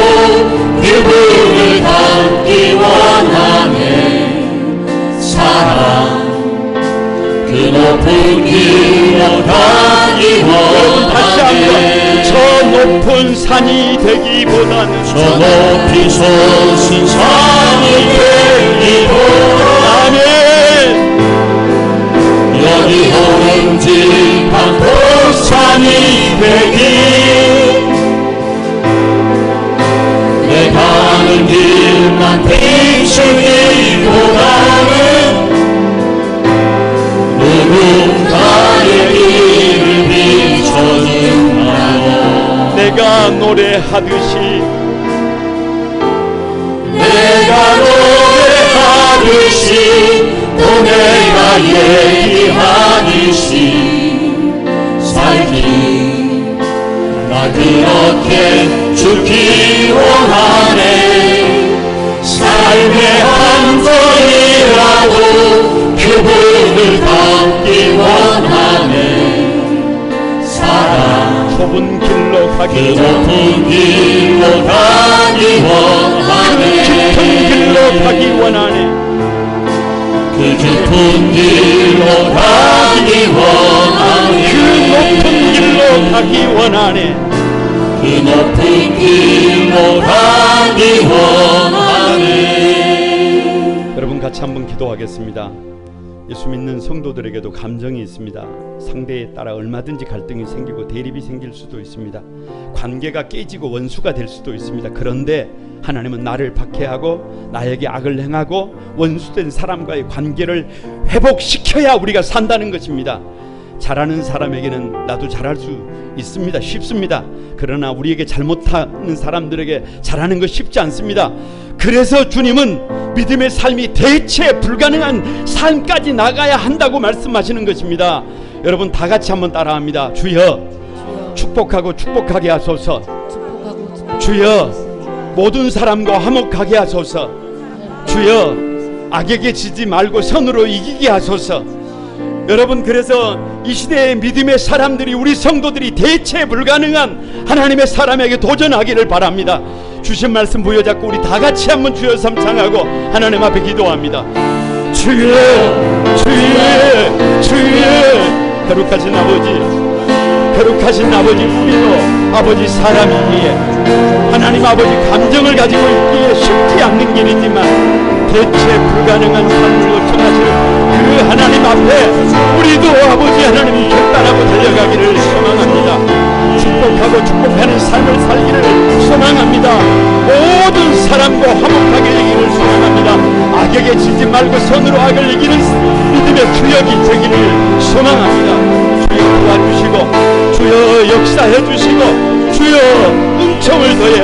Speaker 2: 그분을 닮기 원하네. 사랑 그 높은 길로 가기 원하네.
Speaker 1: 다시 한번 저 높은 산이 되기보다는
Speaker 2: 저 높이 솟은 산이 되기보다는
Speaker 1: 아멘.
Speaker 2: 여기 오름직한 동산이 되기. 내 가는 길만 비추기보다는 누군가의 길을 비춰준다면
Speaker 1: 내가 노래하듯이
Speaker 2: 또 내가 얘기하듯이 살기 나 그렇게 죽기 원하네. 삶의 한 절이라도 그분을 닮기 원하네. 사랑
Speaker 1: 좁은 길로
Speaker 2: 그
Speaker 1: 가기
Speaker 2: 높은 길로 가기 원하네.
Speaker 1: 깊은 길로 가기 원하네.
Speaker 2: 그 깊은 길로 가기 원하네.
Speaker 1: 그 높은 길로 가기 원하네.
Speaker 2: 그 높은 길로 가기 원하네.
Speaker 1: 여러분 같이 한번 기도하겠습니다. 예수 믿는 성도들에게도 감정이 있습니다. 상대에 따라 얼마든지 갈등이 생기고 대립이 생길 수도 있습니다. 관계가 깨지고 원수가 될 수도 있습니다. 그런데 하나님은 나를 박해하고 나에게 악을 행하고 원수된 사람과의 관계를 회복시켜야 우리가 산다는 것입니다. 잘하는 사람에게는 나도 잘할 수 있습니다. 쉽습니다. 그러나 우리에게 잘못하는 사람들에게 잘하는 거 쉽지 않습니다. 그래서 주님은 믿음의 삶이 대체 불가능한 삶까지 나가야 한다고 말씀하시는 것입니다. 여러분 다 같이 한번 따라합니다. 주여 축복하고 축복하게 하소서. 주여 모든 사람과 화목하게 하소서. 주여 악에게 지지 말고 선으로 이기게 하소서. 여러분, 그래서 이 시대의 믿음의 사람들이, 우리 성도들이 대체 불가능한 하나님의 사람에게 도전하기를 바랍니다. 주신 말씀 부여잡고 우리 다 같이 한번 주여 삼창하고 하나님 앞에 기도합니다. 주여, 주여, 주여. 거룩하신 아버지, 우리도 아버지 사람이기에, 하나님 아버지 감정을 가지고 있기에 쉽지 않는 길이지만 대체 불가능한 삶을 요청하시는 그 하나님 앞에 우리도 아버지 하나님 곁따라고 달려가기를 소망합니다. 축복하고 축복하는 삶을 살기를 소망합니다. 모든 사람과 화목하게 되기를 소망합니다. 악에게 지지 말고 선으로 악을 이기는 믿음의 주역이 되기를 소망합니다. 주여 도와주시고, 주여 역사해 주시고, 주여 은총을 더해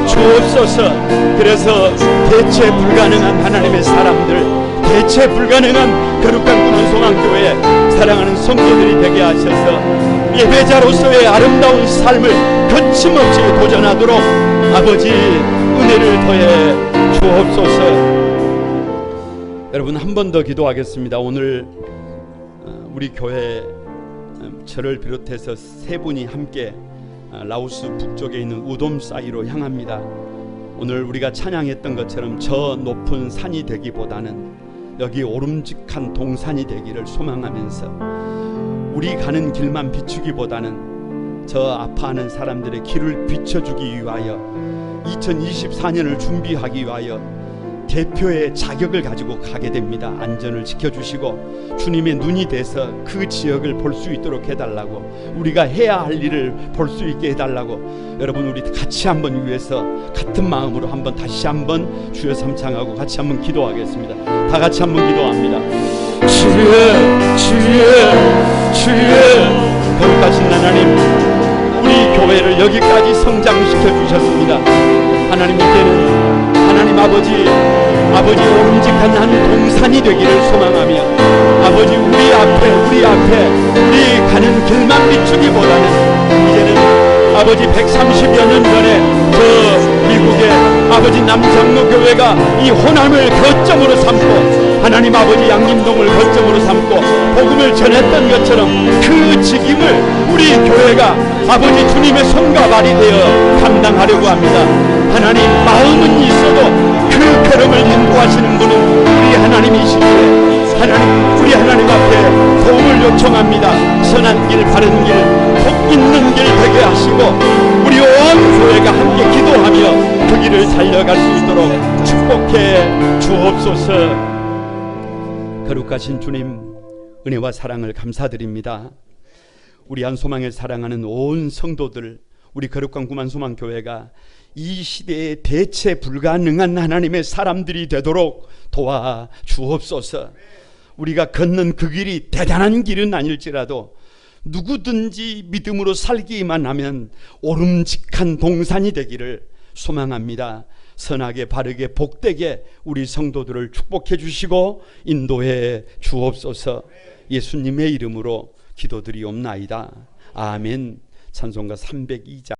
Speaker 1: 주옵소서. 그래서 대체 불가능한 하나님의 사람들, 대체 불가능한 거룩한 구원소망교회 사랑하는 성도들이 되게 하셔서 예배자로서의 아름다운 삶을 거침없이 도전하도록 아버지 은혜를 더해 주옵소서. 여러분, 한 번 더 기도하겠습니다. 오늘 우리 교회 저를 비롯해서 세 분이 함께 라오스 북쪽에 있는 우돔사이로 향합니다. 오늘 우리가 찬양했던 것처럼 저 높은 산이 되기보다는 여기 오름직한 동산이 되기를 소망하면서 우리 가는 길만 비추기보다는 저 아파하는 사람들의 길을 비춰주기 위하여 2024년을 준비하기 위하여 대표의 자격을 가지고 가게 됩니다. 안전을 지켜주시고 주님의 눈이 돼서 그 지역을 볼 수 있도록 해달라고, 우리가 해야 할 일을 볼 수 있게 해달라고, 여러분 우리 같이 한번 위해서 같은 마음으로 한번 다시 한번 주여 삼창하고 같이 한번 기도하겠습니다. 다 같이 한번 기도합니다. 주여, 주여, 주여. 거룩하신 하나님, 우리 교회를 여기까지 성장시켜 주셨습니다. 하나님, 이제는 하나님 아버지 오름직한 한 동산이 되기를 소망하며, 아버지 우리 앞에 우리 가는 길만 비추기보다는 이제는 아버지 130여 년 전에 저 미국의 아버지 남장로교회가 이 호남을 거점으로 삼고 하나님 아버지 양림동을 거점으로 삼고 복음을 전했던 것처럼 그 직임을 우리 교회가 아버지 주님의 손과 발이 되어 감당하려고 합니다. 하나님, 마음은 있어도 그 걸음을 인도하시는 분은 우리 하나님이시기에 하나님, 우리 하나님 앞에 도움을 요청합니다. 선한 길, 바른 길, 복 있는 길 되게 하시고 우리 온 교회가 함께 기도하며 그 길을 달려갈 수 있도록 축복해 주옵소서. 거룩하신 주님, 은혜와 사랑을 감사드립니다. 우리 한소망을 사랑하는 온 성도들, 우리 거룩한 구만소망교회가 이 시대에 대체 불가능한 하나님의 사람들이 되도록 도와 주옵소서. 우리가 걷는 그 길이 대단한 길은 아닐지라도 누구든지 믿음으로 살기만 하면 오름직한 동산이 되기를 소망합니다. 선하게 바르게 복되게 우리 성도들을 축복해 주시고 인도해 주옵소서. 예수님의 이름으로 기도드리옵나이다. 아멘. 찬송가 302장